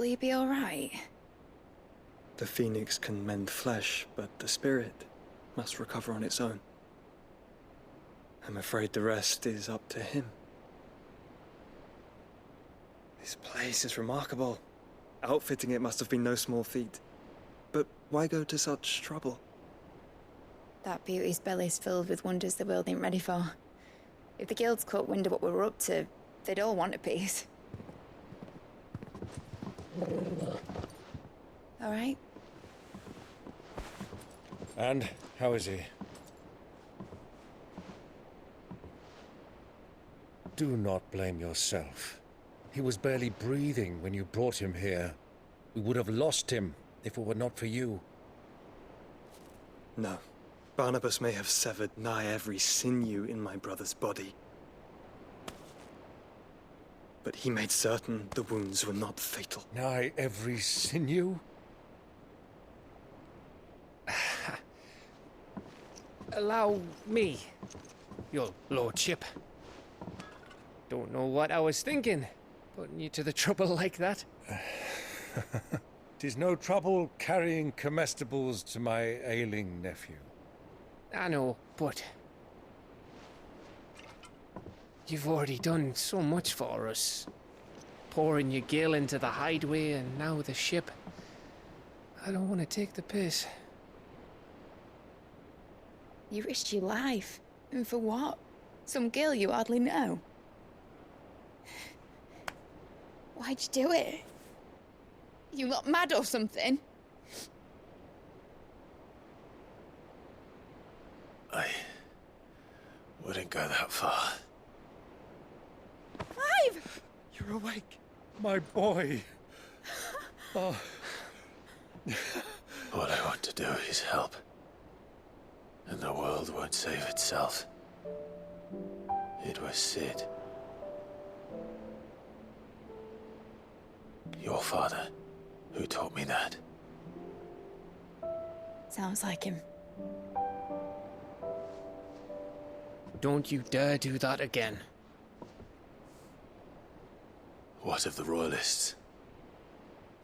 Will he be all right? The phoenix can mend flesh, but the spirit must recover on its own. I'm afraid the rest is up to him. This place is remarkable. Outfitting it must have been no small feat. But why go to such trouble? That beauty's belly's filled with wonders the world ain't ready for. If the guilds caught wind of what we were up to, they'd all want a piece. All right? And how is he? Do not blame yourself. He was barely breathing when you brought him here. We would have lost him if it were not for you. No. Barnabas may have severed nigh every sinew in my brother's body. But he made certain the wounds were not fatal. Nigh every sinew? Allow me, your lordship. Don't know what I was thinking, putting you to the trouble like that. 'Tis no trouble carrying comestibles to my ailing nephew. I know, but you've already done so much for us. Pouring your gil into the hideaway and now the ship. I don't want to take the piss. You risked your life. And for what? Some girl you hardly know. Why'd you do it? You lot mad or something? I wouldn't go that far. Clive! You're awake, my boy. Oh. All I want to do is help. And the world won't save itself. It was Sid. Your father, who taught me that. Sounds like him. Don't you dare do that again. What of the Royalists?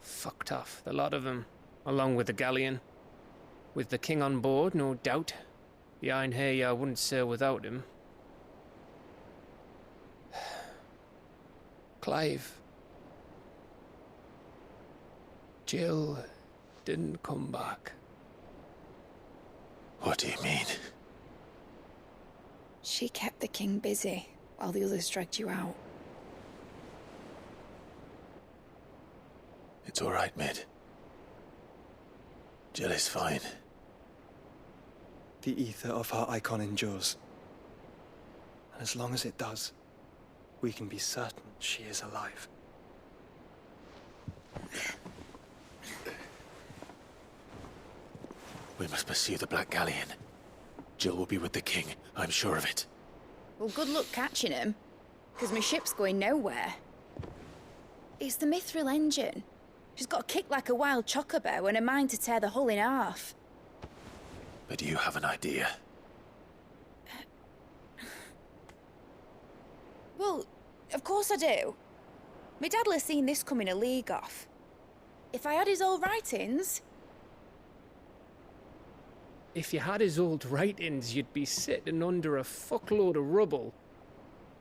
Fucked off, the lot of them, along with the galleon. With the king on board, no doubt. Behind here, I wouldn't sail without him. Clive. Jill didn't come back. What do you mean? She kept the king busy while the others dragged you out. It's all right, Mid. Jill is fine. The ether of her icon endures. And as long as it does, we can be certain she is alive. We must pursue the Black Galleon. Jill will be with the king, I'm sure of it. Well, good luck catching him, because my ship's going nowhere. It's the Mithril engine. She's got a kick like a wild chocobo and a mind to tear the hull in half. But you have an idea. Well, of course I do. My dad'll have seen this coming a league off. If I had his old writings... If you had his old writings, you'd be sitting under a fuckload of rubble.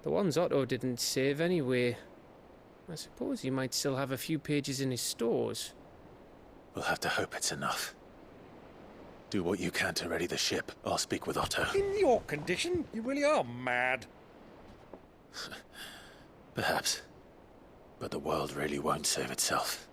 The ones Otto didn't save anyway. I suppose he might still have a few pages in his stores. We'll have to hope it's enough. Do what you can to ready the ship. I'll speak with Otto. In your condition, you really are mad. Perhaps. But the world really won't save itself.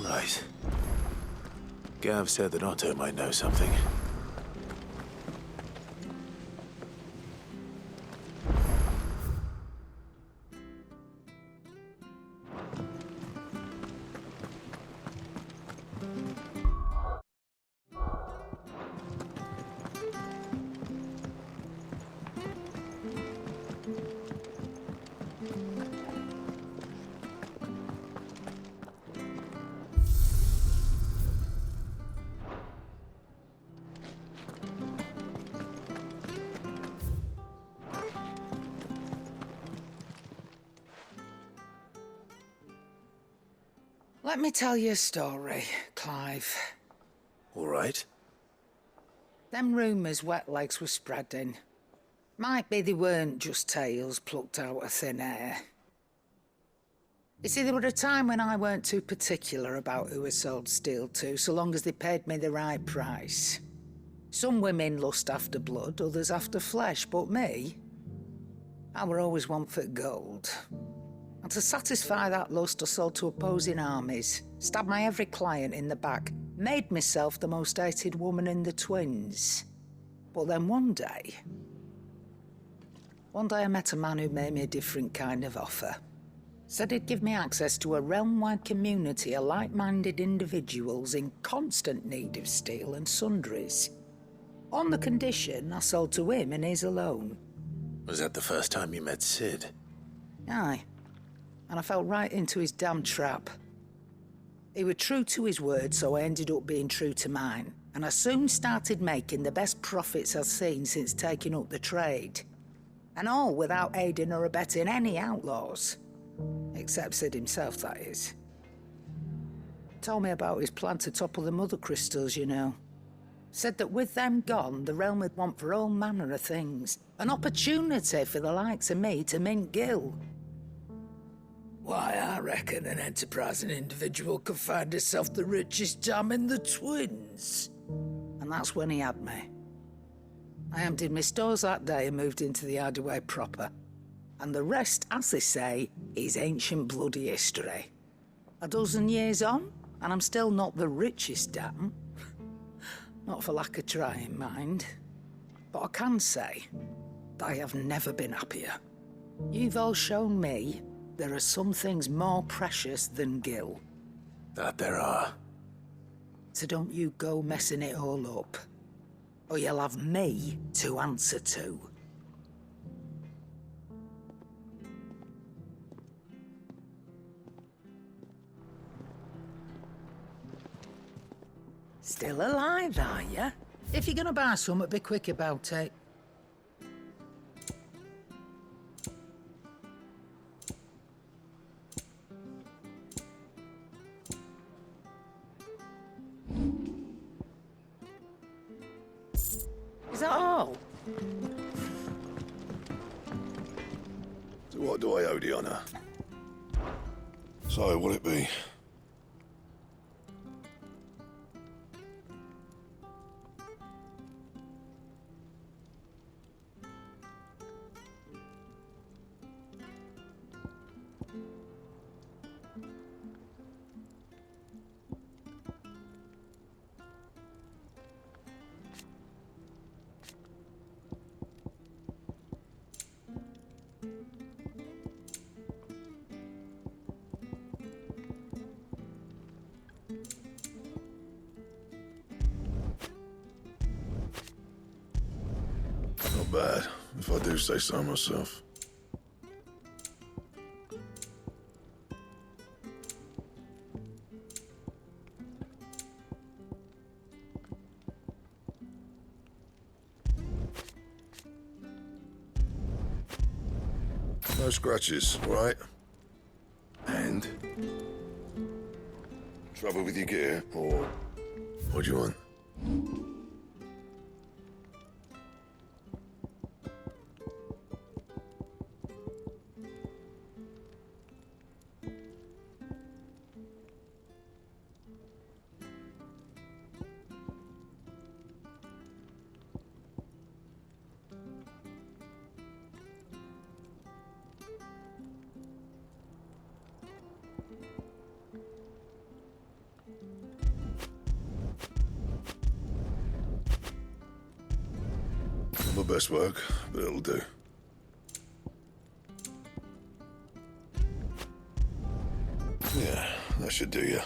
Right. Gav said that Otto might know something. Let me tell you a story, Clive. All right. Them rumours wet legs were spreading. Might be they weren't just tales plucked out of thin air. You see, there were a time when I weren't too particular about who I sold steel to, so long as they paid me the right price. Some women lust after blood, others after flesh, but me, I were always one for gold. And to satisfy that lust, I sold to opposing armies, stabbed my every client in the back, made myself the most hated woman in the twins. But then one day I met a man who made me a different kind of offer. Said he'd give me access to a realm-wide community of like-minded individuals in constant need of steel and sundries. On the condition I sold to him and his alone. Was that the first time you met Sid? Aye. And I fell right into his damn trap. He was true to his word, so I ended up being true to mine. And I soon started making the best profits I've seen since taking up the trade. And all without aiding or abetting any outlaws. Except Sid himself, that is. Told me about his plan to topple the mother crystals, you know. Said that with them gone, the realm would want for all manner of things. An opportunity for the likes of me to mint gil. Why, I reckon an enterprising individual could find herself the richest dam in the twins. And that's when he had me. I emptied my stores that day and moved into the hideaway proper. And the rest, as they say, is ancient bloody history. A dozen years on, and I'm still not the richest dam. Not for lack of trying, mind. But I can say that I have never been happier. You've all shown me there are some things more precious than gil. That there are. So don't you go messing it all up, or you'll have me to answer to. Still alive, are ya? If you're gonna buy something, be quick about it. Is that all? So what do I owe the honour? So, what'll it be? Not bad, if I do say so myself. No scratches, right? And? Trouble with your gear, or what do you want? Not my best work, but it'll do. Yeah, that should do you.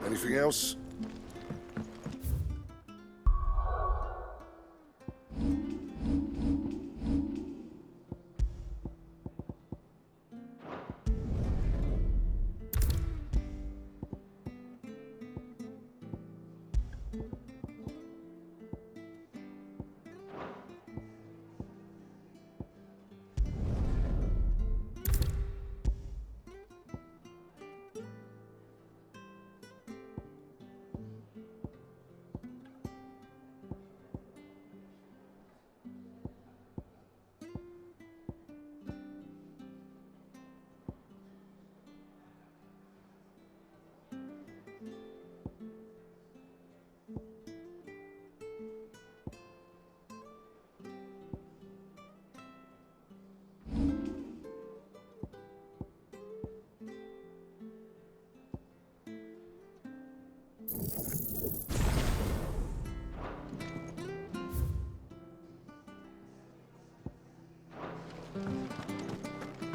Anything else?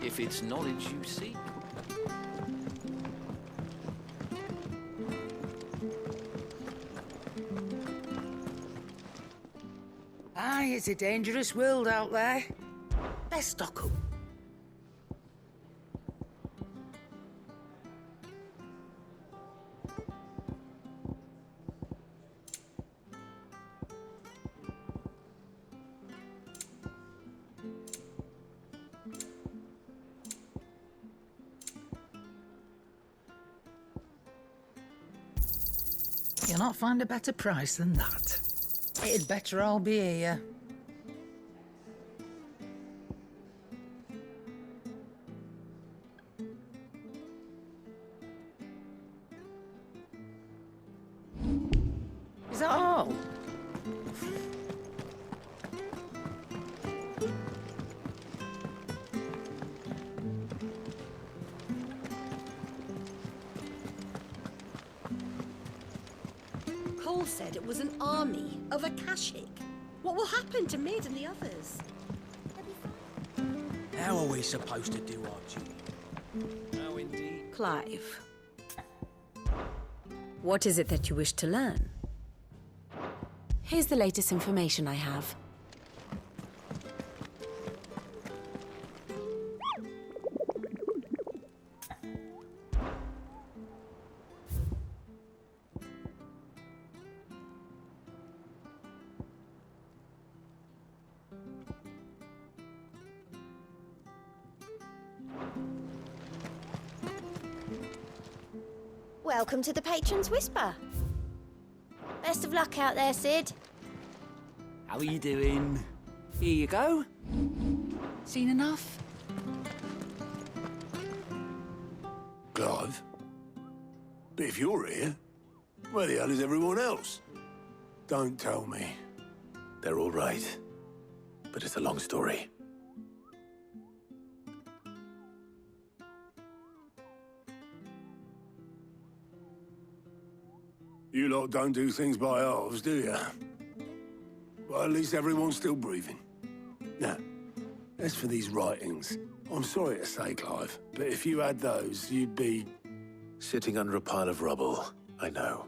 If it's knowledge you seek. Aye, it's a dangerous world out there. Best stock up. You'll not find a better price than that. It'd better all be here. Is that all? Cole said it was an army of Akashic. What will happen to Mid and the others? How are we supposed to do our duty? No, indeed. Clive. What is it that you wish to learn? Here's the latest information I have. Welcome to the Patron's Whisper. Best of luck out there, Sid. How are you doing? Here you go. Seen enough? Clive? But if you're here, where the hell is everyone else? Don't tell me. They're all right. But it's a long story. You lot don't do things by halves, do you? Well, at least everyone's still breathing. Now, as for these writings, I'm sorry to say, Clive, but if you had those, you'd be... sitting under a pile of rubble, I know.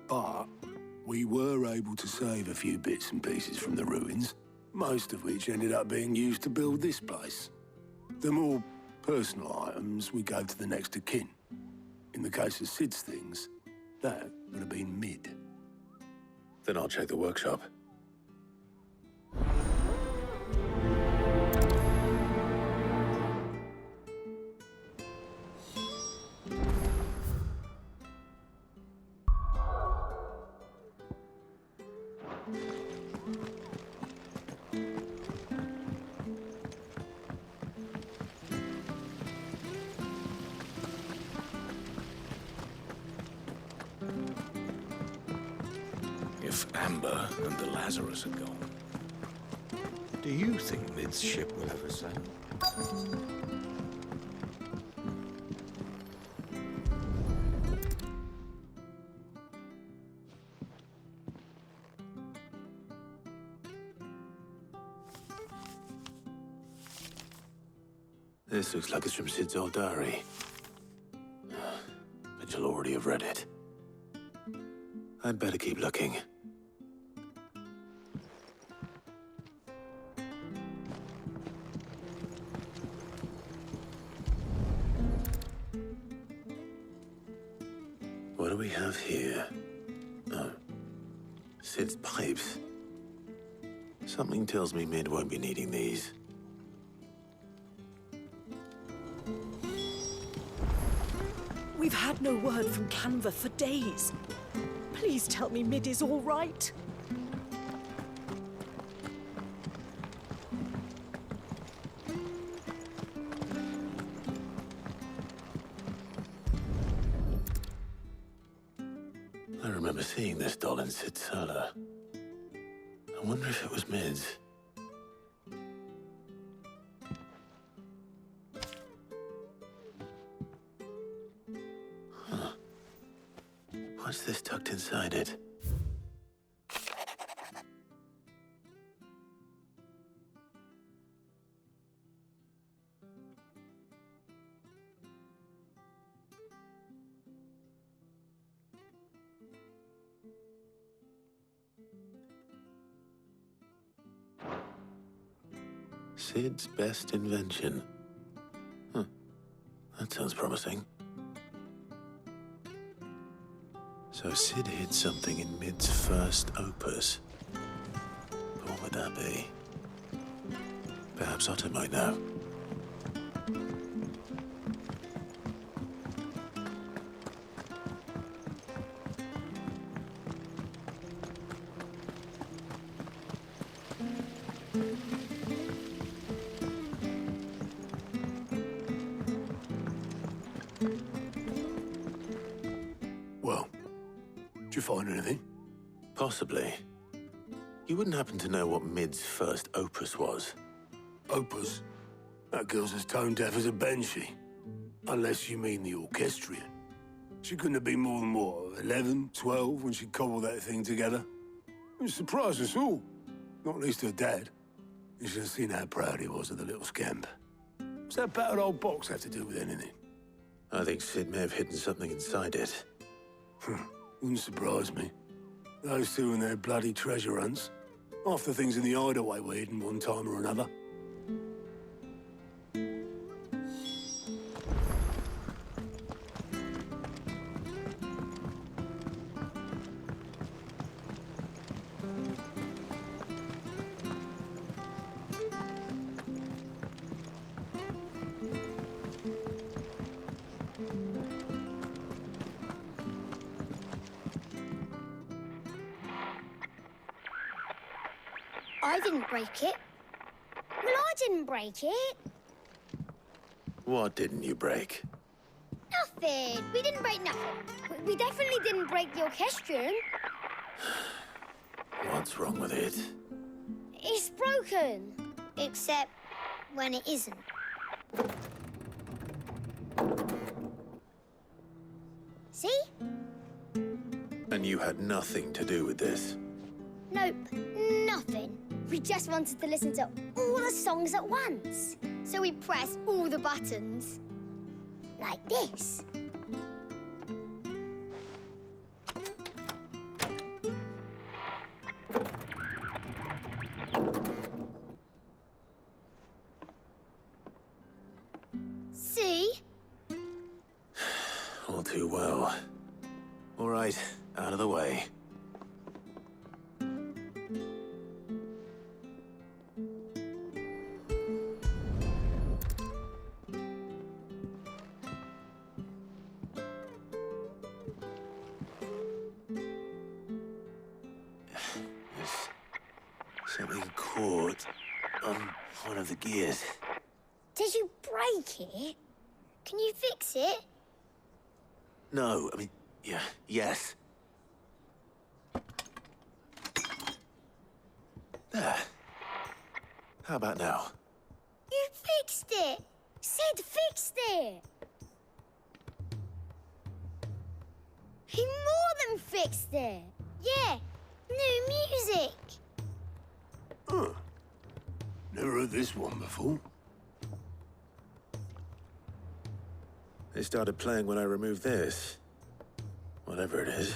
But we were able to save a few bits and pieces from the ruins, most of which ended up being used to build this place. The more personal items we gave to the next of kin. In the case of Sid's things, that would have been Mid. Then I'll check the workshop. If Amber and the Lazarus are gone, do you think Mid's ship will ever sail? This looks like it's from Sid's old diary. But you'll already have read it. I'd better keep looking. What do we have here? Oh. Sid's pipes. Something tells me Mid won't be needing these. We've had no word from Canva for days. Please tell me Mid is all right. I remember seeing this doll in Sid's cellar. I wonder if it was Mid's. Huh. What's this tucked inside it? Sid's best invention. Huh. That sounds promising. So Sid hid something in Mid's first opus. But what would that be? Perhaps Otto might know. Well, did you find anything? Possibly. You wouldn't happen to know what Mid's first opus was? Opus? That girl's as tone-deaf as a banshee. Unless you mean the orchestrion. She couldn't have been more than, what, 11, 12 when she cobbled that thing together? It surprised us all. Not least her dad. You should have seen how proud he was of the little scamp. What's that battered old box have to do with anything? I think Sid may have hidden something inside it. Wouldn't surprise me. Those two and their bloody treasure hunts. Half the things in the hideaway were hidden one time or another. I didn't break it. Well, I didn't break it. What didn't you break? Nothing. We didn't break nothing. We definitely didn't break the orchestrion. What's wrong with it? It's broken. Except when it isn't. See? And you had nothing to do with this? Nope, nothing. We just wanted to listen to all the songs at once. So we pressed all the buttons. Like this. See? All too well. All right, out of the way. Something caught on one of the gears. Did you break it? Can you fix it? No, I mean, yeah, yes. There. How about now? You fixed it! Sid fixed it! He more than fixed it! Yeah, new music! Huh. Never heard this one before. They started playing when I removed this. Whatever it is.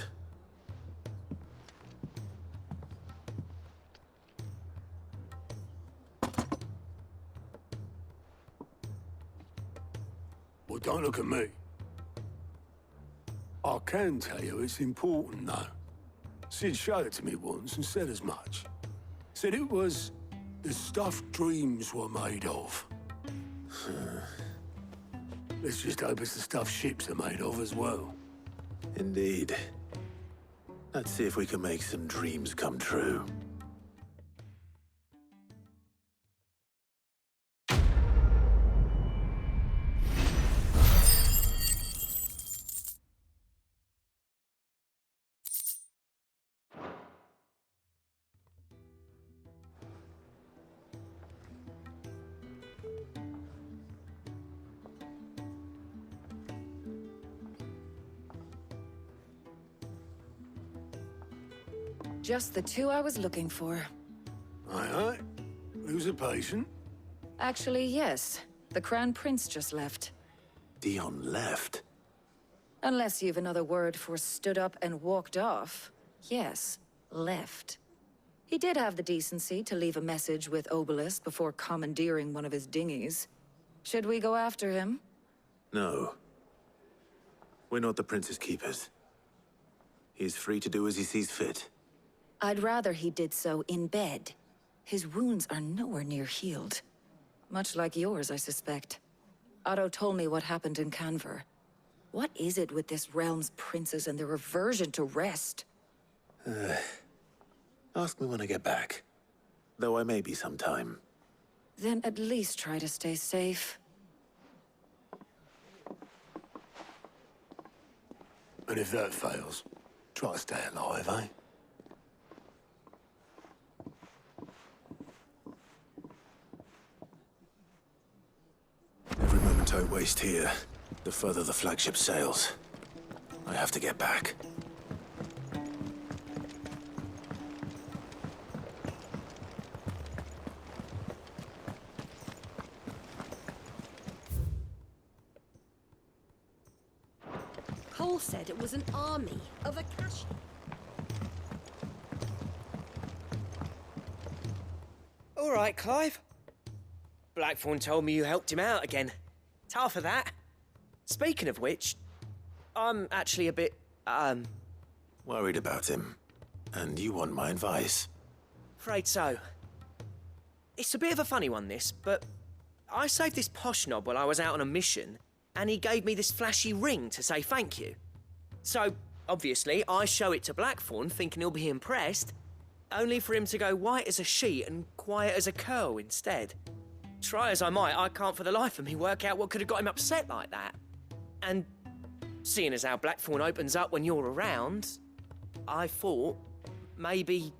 Well, don't look at me. I can tell you it's important, though. Sid showed it to me once and said as much. Said it was the stuff dreams were made of. Let's just hope it's the stuff ships are made of as well. Indeed. Let's see if we can make some dreams come true. Just the two I was looking for. Aye. Lose a patient? Actually, yes. The Crown Prince just left. Dion left? Unless you've another word for stood up and walked off. Yes, left. He did have the decency to leave a message with Obelisk before commandeering one of his dinghies. Should we go after him? No. We're not the Prince's keepers. He's free to do as he sees fit. I'd rather he did so in bed. His wounds are nowhere near healed. Much like yours, I suspect. Otto told me what happened in Canver. What is it with this realm's princes and their aversion to rest? Ask me when I get back. Though I may be some time. Then at least try to stay safe. And if that fails, try to stay alive, eh? Every moment I waste here, the further the flagship sails. I have to get back. Cole said it was an army of Akashi. All right, Clive. Blackthorn told me you helped him out again. It's half of that. Speaking of which, I'm actually a bit, Worried about him. And you want my advice? afraid so. It's a bit of a funny one, this, but I saved this posh knob while I was out on a mission, and he gave me this flashy ring to say thank you. So, obviously, I show it to Blackthorn, thinking he'll be impressed, only for him to go white as a sheet and quiet as a curl instead. Try as I might, I can't for the life of me work out what could have got him upset like that. And seeing as how Blackthorn opens up when you're around, I thought maybe...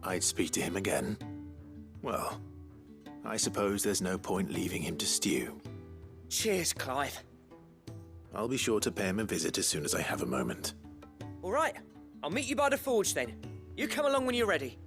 I'd speak to him again. Well, I suppose there's no point leaving him to stew. Cheers, Clive. I'll be sure to pay him a visit as soon as I have a moment. All right, I'll meet you by the forge then. You come along when you're ready.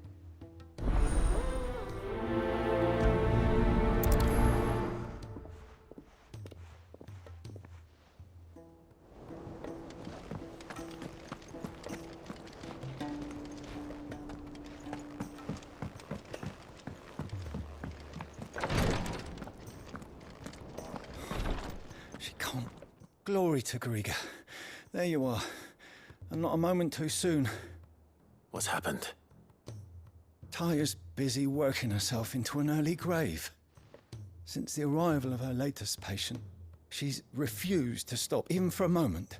She can't. Glory to Griga. There you are. And not a moment too soon. What's happened? Taya's busy working herself into an early grave. Since the arrival of her latest patient, she's refused to stop, even for a moment.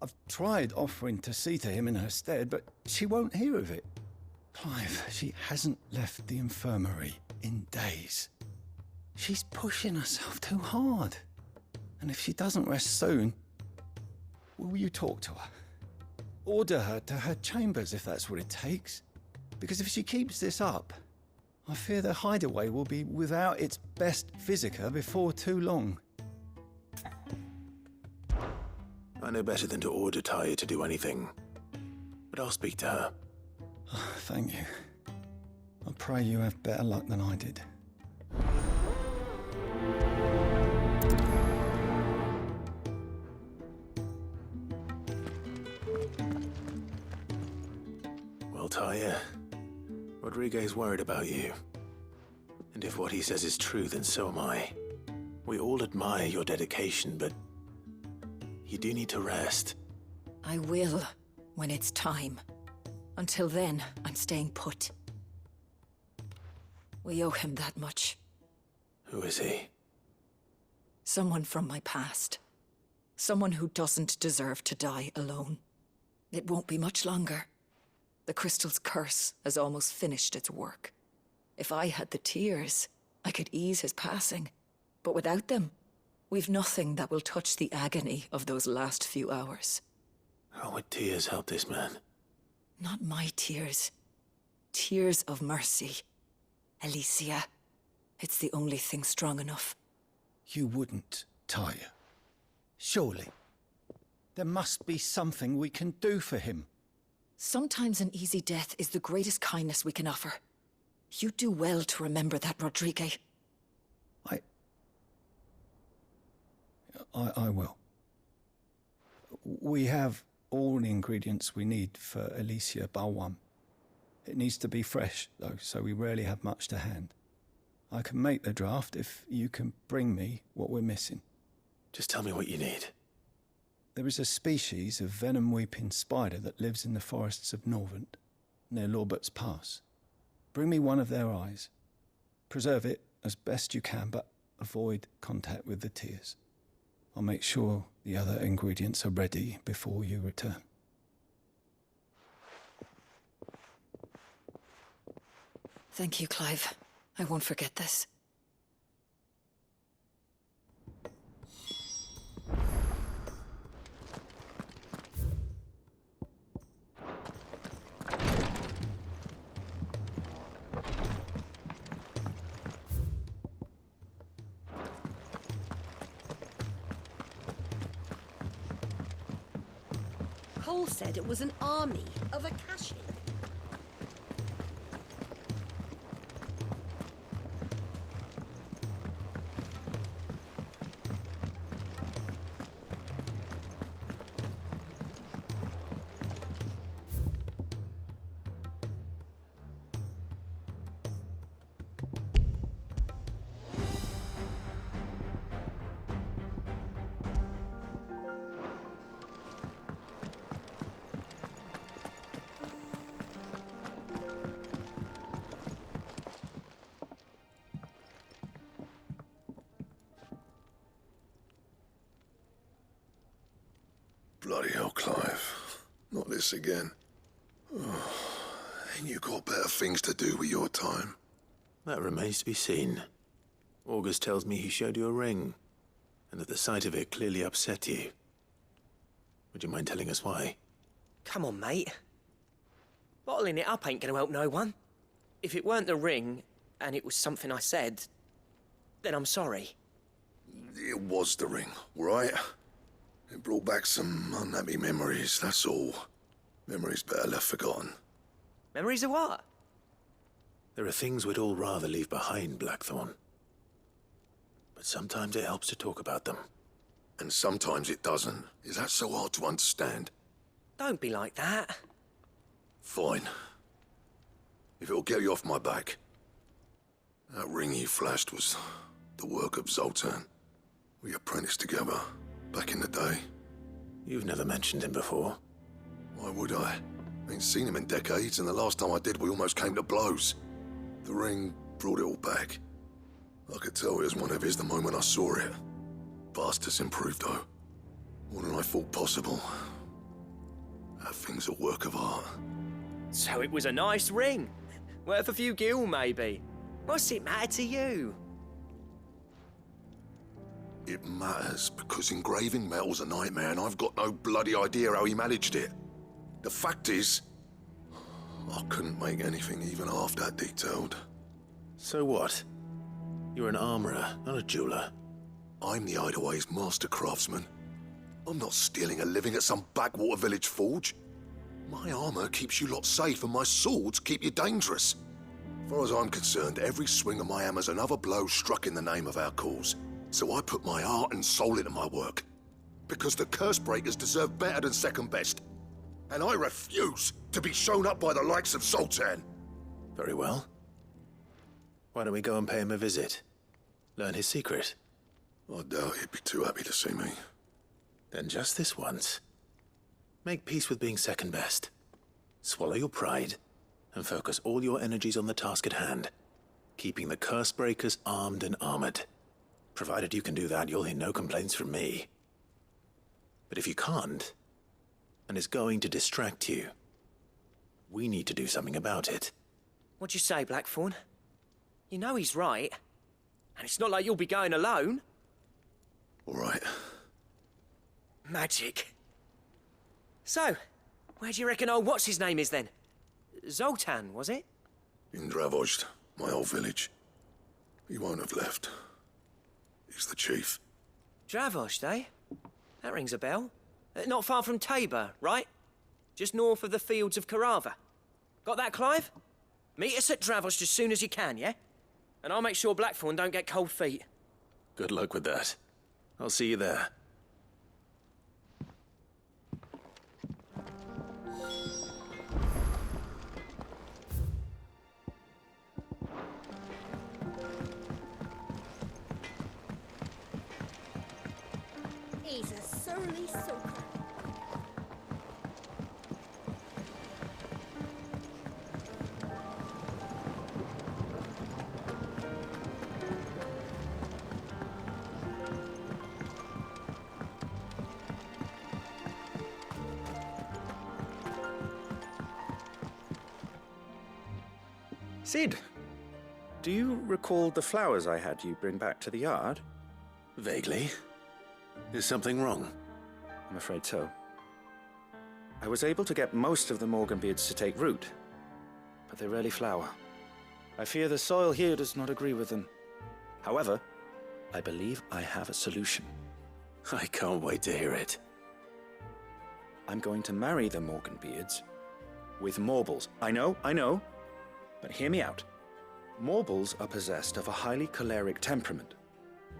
I've tried offering to see to him in her stead, but she won't hear of it. Clive, she hasn't left the infirmary in days. She's pushing herself too hard. And if she doesn't rest soon, will you talk to her? Order her to her chambers if that's what it takes. Because if she keeps this up, I fear the hideaway will be without its best visitor before too long. I know better than to order Taya to do anything. But I'll speak to her. Thank you. I pray you have better luck than I did. Well, Taya, Rodriguez worried about you. And if what he says is true, then so am I. We all admire your dedication, but you do need to rest. I will, when it's time. Until then, I'm staying put. We owe him that much. Who is he? Someone from my past. Someone who doesn't deserve to die alone. It won't be much longer. The crystal's curse has almost finished its work. If I had the tears, I could ease his passing. But without them, we've nothing that will touch the agony of those last few hours. How would tears help this man? Not my tears. Tears of mercy. Alicia. It's the only thing strong enough. You wouldn't, Taya. Surely. There must be something we can do for him. Sometimes an easy death is the greatest kindness we can offer. You do well to remember that, Rodrigue. I will. We have all the ingredients we need for Alicia Balwam. It needs to be fresh, though, so we rarely have much to hand. I can make the draft if you can bring me what we're missing. Just tell me what you need. There is a species of venom-weeping spider that lives in the forests of Norvent, near Lorbert's Pass. Bring me one of their eyes. Preserve it as best you can, but avoid contact with the tears. I'll make sure the other ingredients are ready before you return. Thank you, Clive. I won't forget this. Cole said it was an army of Akashi. Bloody hell, Clive. Not this again. Oh, ain't you got better things to do with your time? That remains to be seen. August tells me he showed you a ring, and that the sight of it clearly upset you. Would you mind telling us why? Come on, mate. Bottling it up ain't gonna help no one. If it weren't the ring, and it was something I said, then I'm sorry. It was the ring, right? It brought back some unhappy memories, that's all. Memories better left forgotten. Memories of what? There are things we'd all rather leave behind, Blackthorn. But sometimes it helps to talk about them. And sometimes it doesn't. Is that so hard to understand? Don't be like that. Fine. If it'll get you off my back. That ring you flashed was the work of Zoltan. We apprenticed together, back in the day. You've never mentioned him before. Why would I? Ain't seen him in decades, and the last time I did, we almost came to blows. The ring brought it all back. I could tell it was one of his the moment I saw it. Bastard's improved, though. More than I thought possible. That thing's a work of art. So it was a nice ring. Worth a few gil, maybe. What's it matter to you? It matters because engraving metal's a nightmare, and I've got no bloody idea how he managed it. The fact is, I couldn't make anything even half that detailed. So what? You're an armorer, not a jeweler. I'm the Idaway's master craftsman. I'm not stealing a living at some backwater village forge. My armor keeps you lot safe, and my swords keep you dangerous. As far as I'm concerned, every swing of my hammer's another blow struck in the name of our cause. So I put my heart and soul into my work. Because the curse breakers deserve better than second best. And I refuse to be shown up by the likes of Zoltan. Very well. Why don't we go and pay him a visit? Learn his secret. I doubt he'd be too happy to see me. Then just this once. Make peace with being second best. Swallow your pride, and focus all your energies on the task at hand. Keeping the curse breakers armed and armored. Provided you can do that, you'll hear no complaints from me. But if you can't, and it's going to distract you, we need to do something about it. What'd you say, Blackthorn? You know he's right. And it's not like you'll be going alone. All right. Magic. So, where do you reckon old what's-his-name is then? Zoltan, was it? In Dravozd, my old village. He won't have left. He's the chief. Dravozd, eh? That rings a bell. Not far from Tabor, right? Just north of the fields of Karava. Got that, Clive? Meet us at Dravozd as soon as you can, yeah? And I'll make sure Blackthorn don't get cold feet. Good luck with that. I'll see you there. surly soaker. Sid, do you recall the flowers I had you bring back to the yard? Vaguely. Is something wrong? I'm afraid so. I was able to get most of the Morganbeards to take root, but they rarely flower. I fear the soil here does not agree with them. However, I believe I have a solution. I can't wait to hear it. I'm going to marry the Morganbeards with MORBOLs. I know. But hear me out. MORBOLs are possessed of a highly choleric temperament.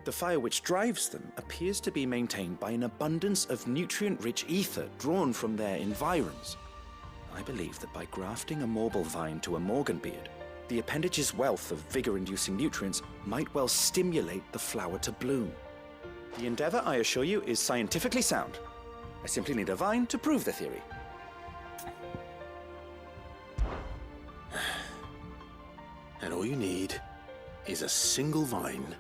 The fire which drives them appears to be maintained by an abundance of nutrient-rich ether drawn from their environs. I believe that by grafting a MORBOL vine to a Morganbeard, the appendage's wealth of vigor-inducing nutrients might well stimulate the flower to bloom. The endeavor, I assure you, is scientifically sound. I simply need a vine to prove the theory. And all you need is a single vine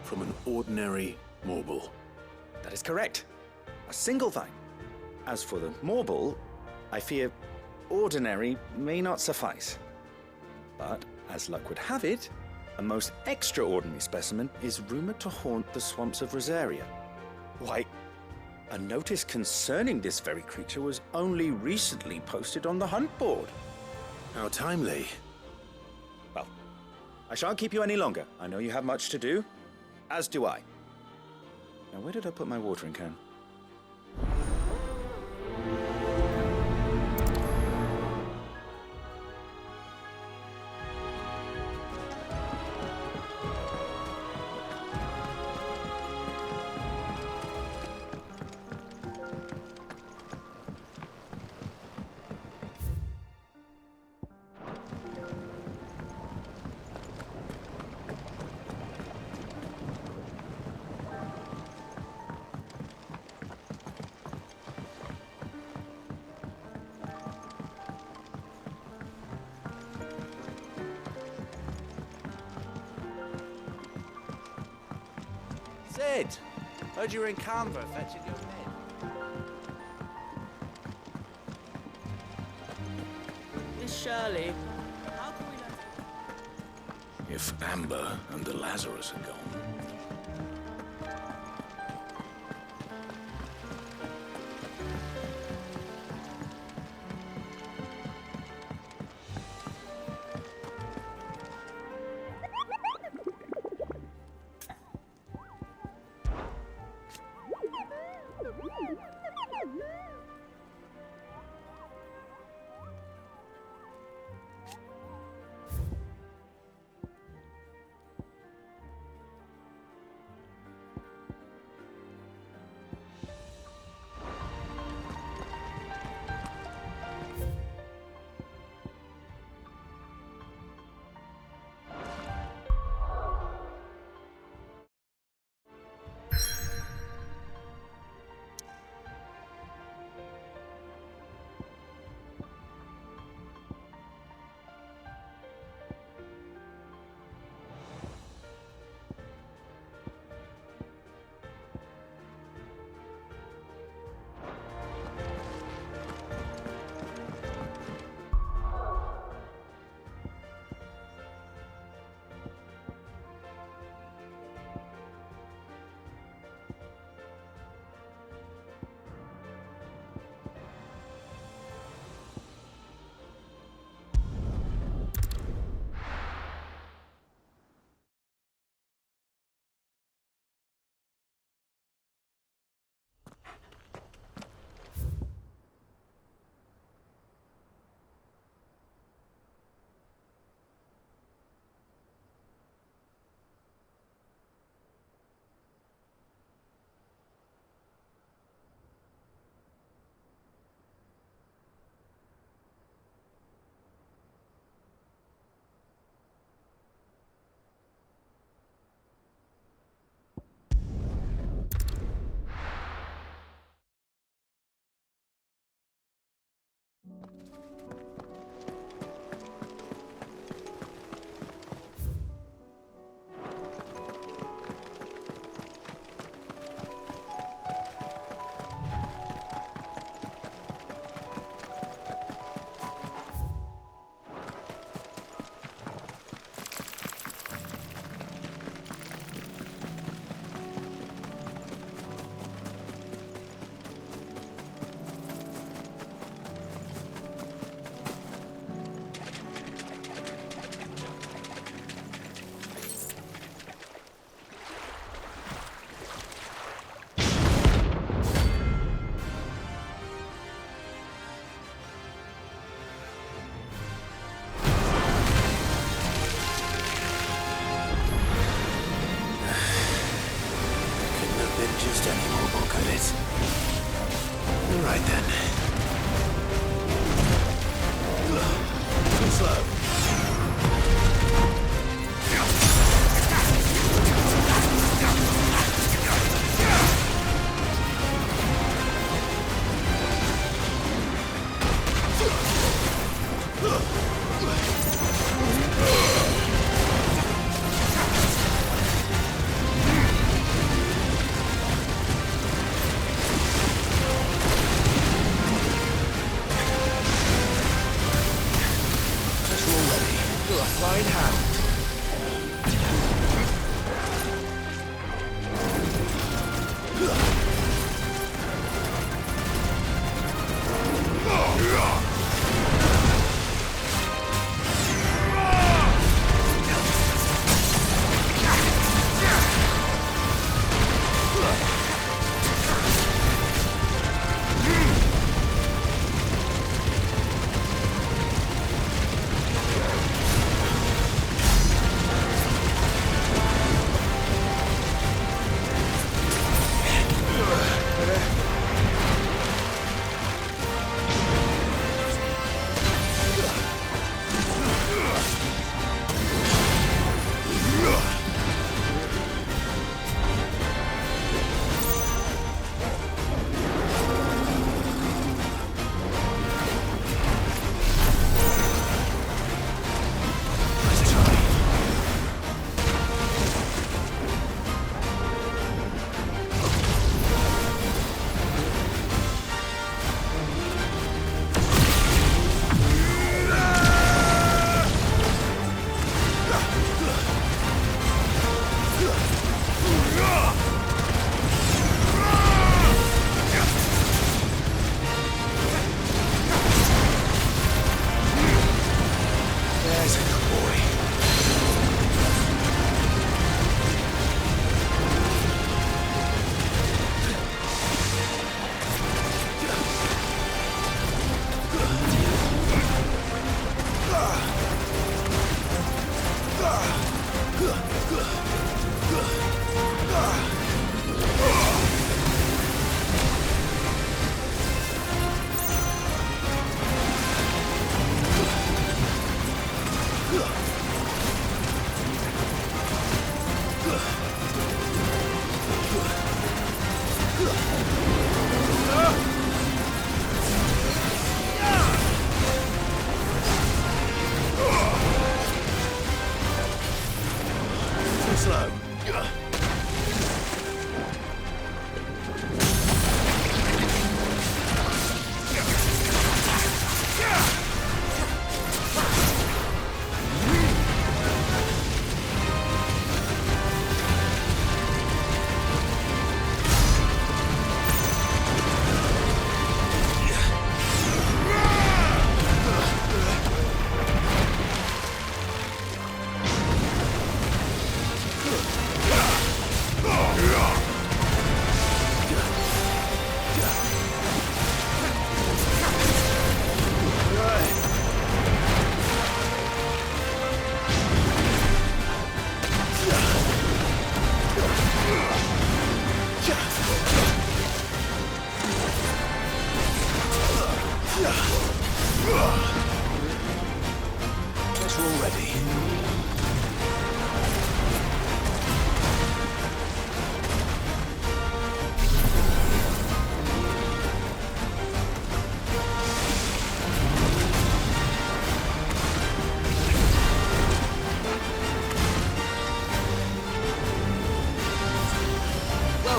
from an ordinary MORBOL. That is correct. A single vine. As for the MORBOL, I fear ordinary may not suffice. But, as luck would have it, a most extraordinary specimen is rumored to haunt the swamps of Rosaria. Why, a notice concerning this very creature was only recently posted on the hunt board. How timely. Well, I shan't keep you any longer. I know you have much to do, as do I. Now, where did I put my watering can? Sid, heard you were in Canva fetching your men. Miss Shirley, how can we If Amber and the Lazarus are gone, Just any MORBOL, could it? All right then. Too slow. Flying hound.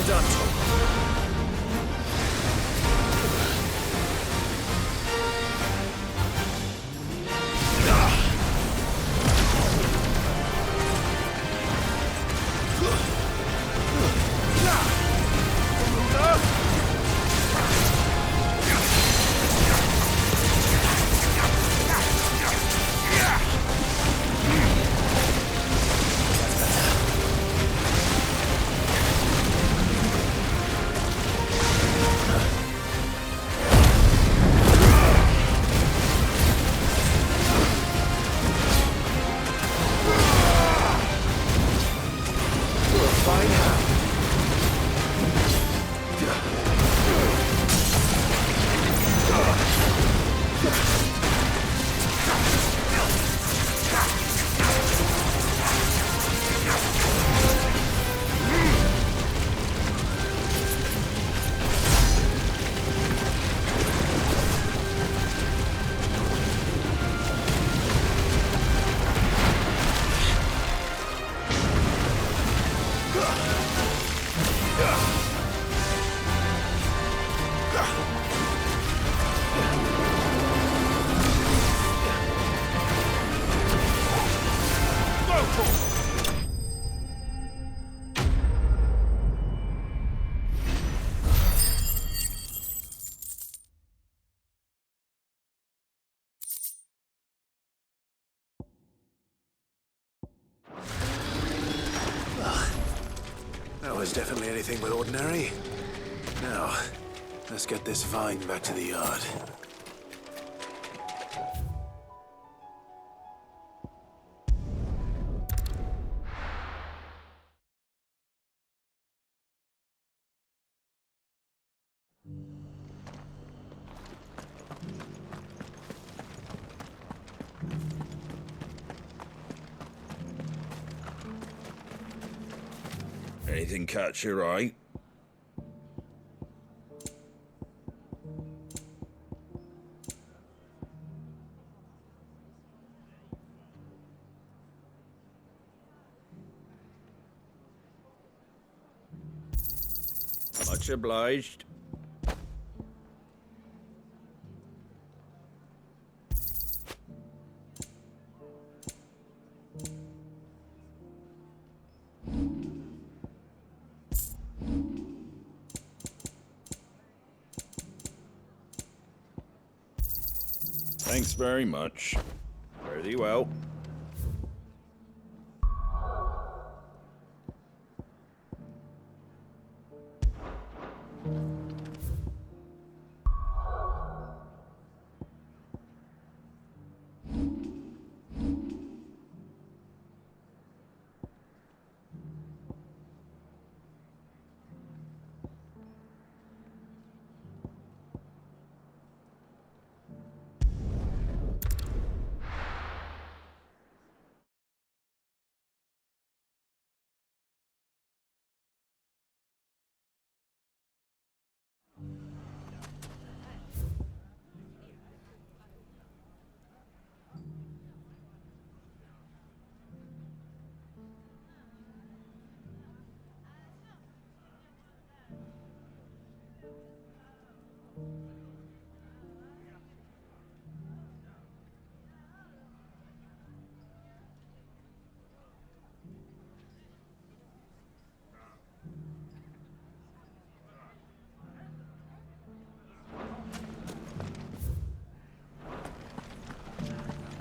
Well done, Tom. That was definitely anything but ordinary. Now, let's get this vine back to the yard. Anything catch your eye? Much obliged. Thanks very much. Fare thee well.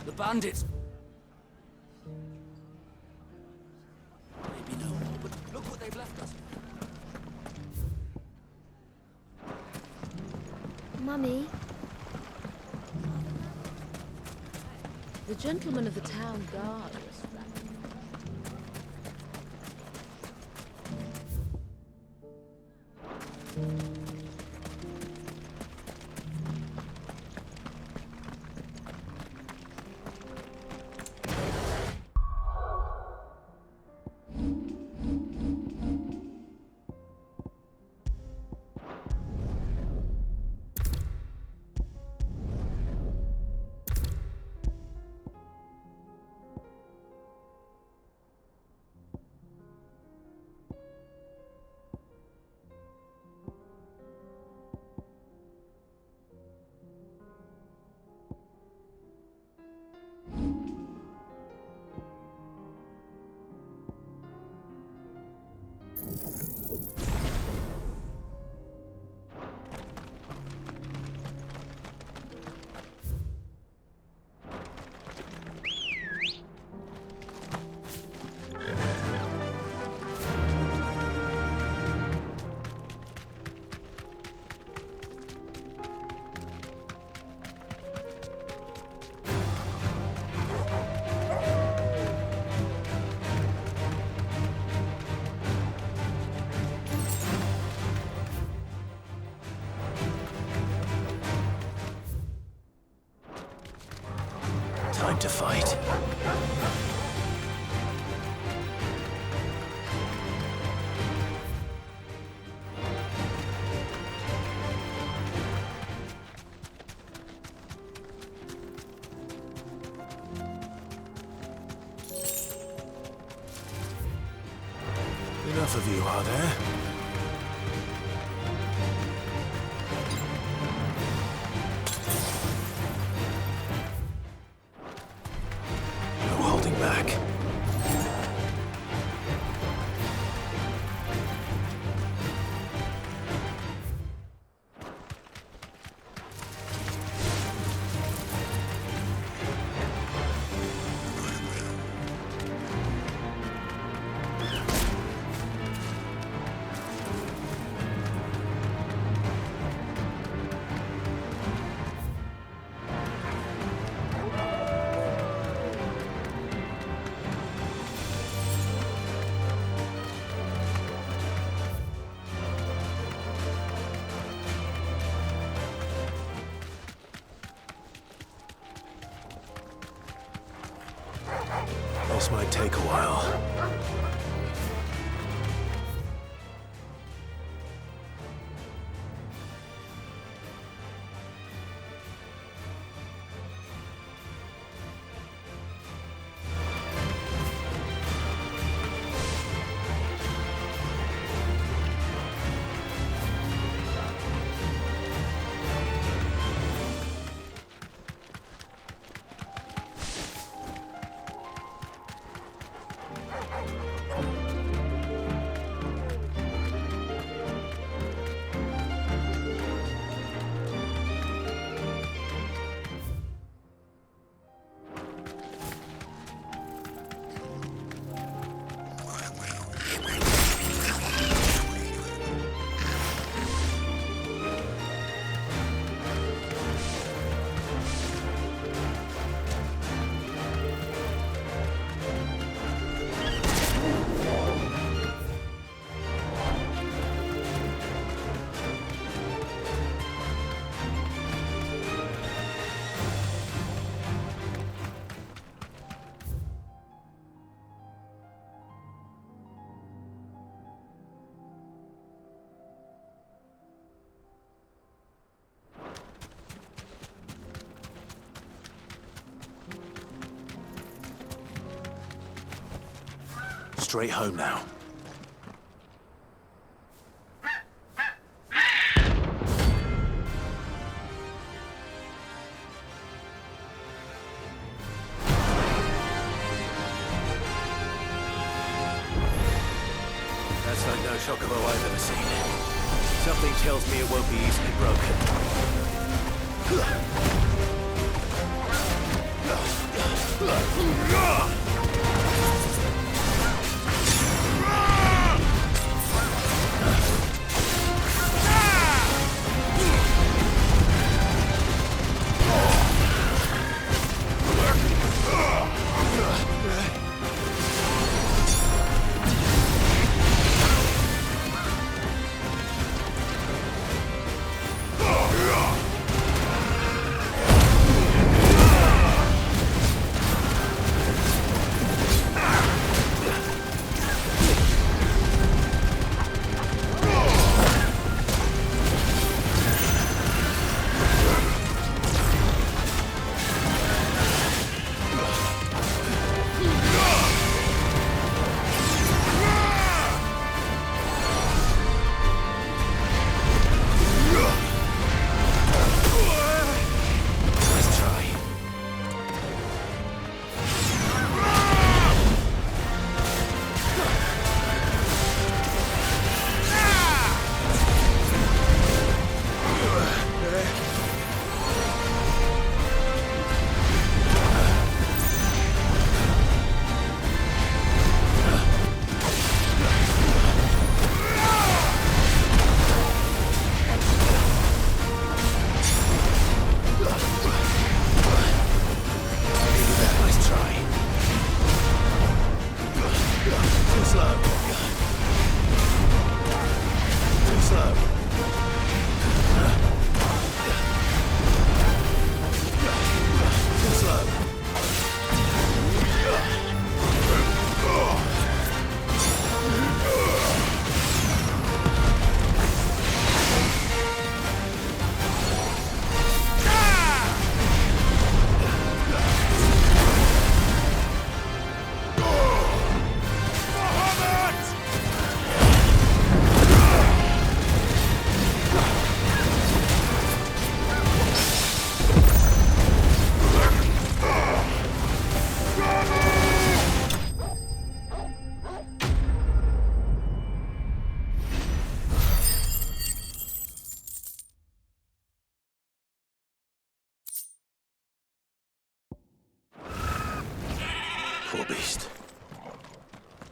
The bandits! Maybe no more, but look what they've left us. Mummy? The gentleman of the town guard was to fight. Enough of you, are there? No holding back. This might take a while. Straight home now. That's like no chocobo I've ever seen. Something tells me it won't be easily broken.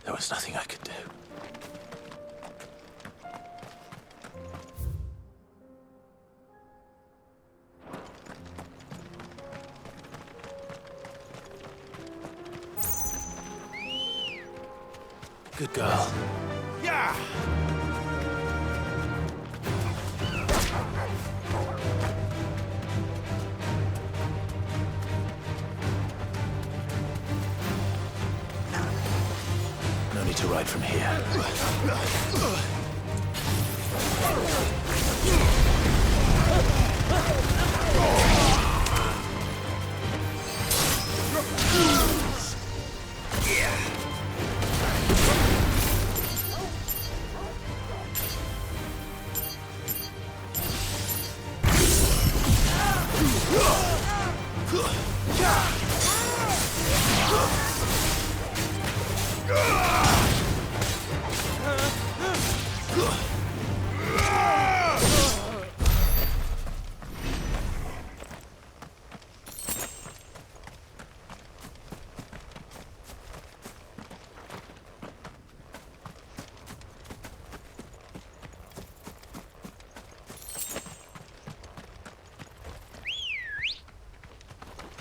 There was nothing I could do. Good girl. Yeah! No need to ride from here.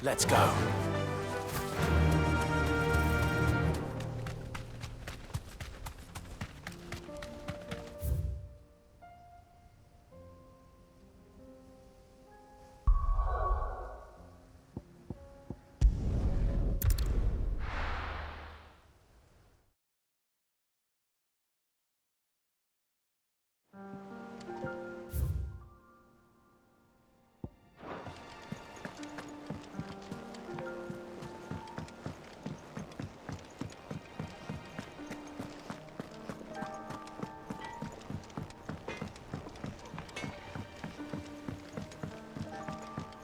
Let's go.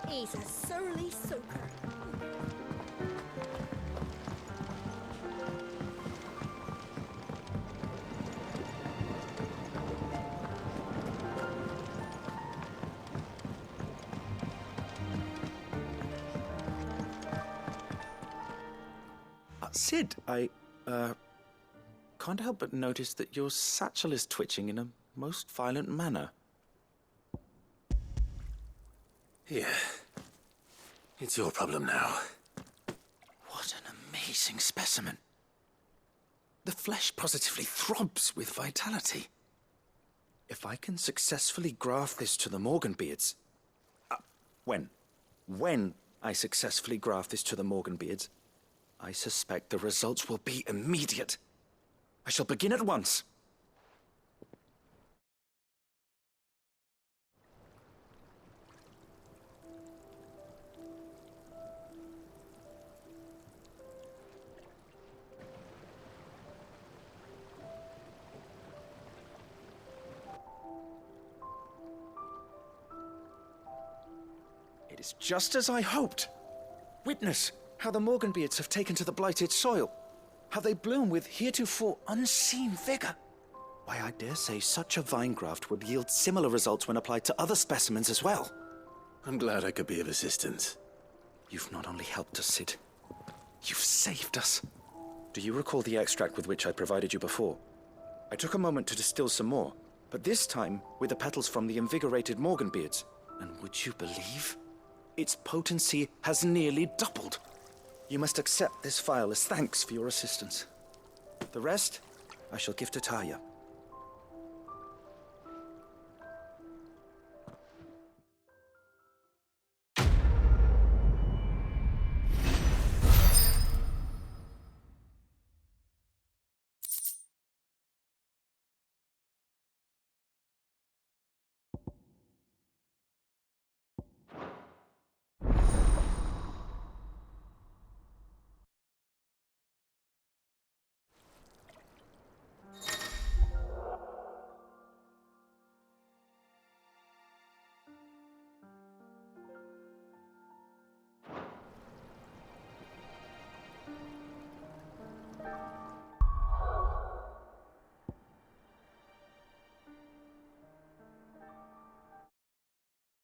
He's a surly soaker. Sid, I can't help but notice that your satchel is twitching in a most violent manner. Here. It's your problem now. What an amazing specimen. The flesh positively throbs with vitality. If I can successfully graft this to the Morganbeards... When I successfully graft this to the Morganbeards, I suspect the results will be immediate. I shall begin at once. It is just as I hoped. Witness how the Morganbeards have taken to the blighted soil. How they bloom with heretofore unseen vigor. Why, I dare say such a vine graft would yield similar results when applied to other specimens as well. I'm glad I could be of assistance. You've not only helped us, Sid, you've saved us. Do you recall the extract with which I provided you before? I took a moment to distill some more, but this time with the petals from the invigorated Morganbeards. And would you believe? Its potency has nearly doubled. You must accept this vial as thanks for your assistance. The rest, I shall give to Taya.